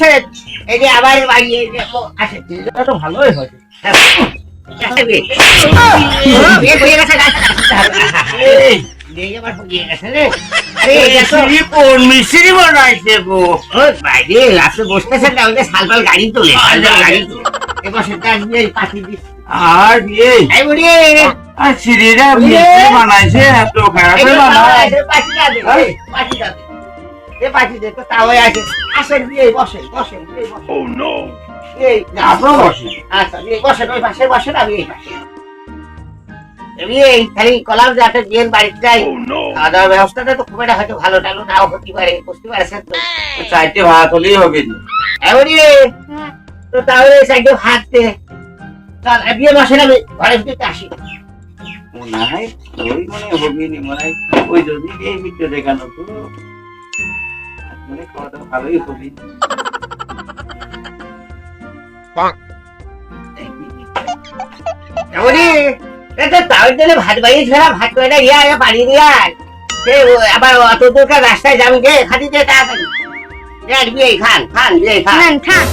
আসেন এই যে আবার বাড়ি আসেন এটা তো ভালোই হয়। মিস্ত্রি বানাইছে গো বাইরে রাস্তায় বসতেছেন না ওই যে সালপাল গাড়ি তোলে গাড়ি তোলে এবার সেটা পাঠিয়ে দিচ্ছি আর বিয়ে এই বুড়ি আর সিঁড়িটা মিস্ত্রি বানাইছে এত খারাপ বানায় আপনার বসে কলাম যাতে বিয়ের বাড়িতে যাই খাওয়া দাওয়ার ব্যবস্থাটা তো খুব একটা হয়তো ভালো টালো নাও হতে পারে বুঝতে পারছেন তো চারটে ভাত হলেই হবে এমনই তো তাহলে সাইডে ভাত দে বিয়ে বসে না ঘরে ভিতরে আসি মনে হয় ওই মনে হবে নি মনে হয় ওই যদি এই ভিতরে দেখানো তো মানে খাওয়া দাওয়া ভালোই হবে এমনই তাহলে দিলে ভাত বাড়িয়ে ছেড়া ভাত করে ইয়া পানি দিয়া আবার অত দূরকার রাস্তায় যাবি গে খালি দে তাড়াতাড়ি বিয়ে খান খান বিয়ে খান খান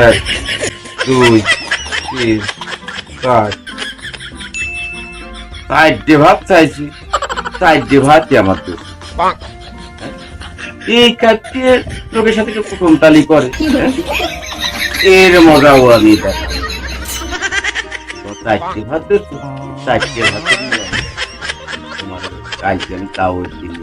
এক দুই তিন চার চারটে ভাত চাইছি চারটে ভাতই আমার তো এই কাজটি লোকের সাথে কেউ প্রথম তালি করে এর মজাও আমি চারটে ভাত চারটে ভাত তোমার কালকে আমি তাও দিন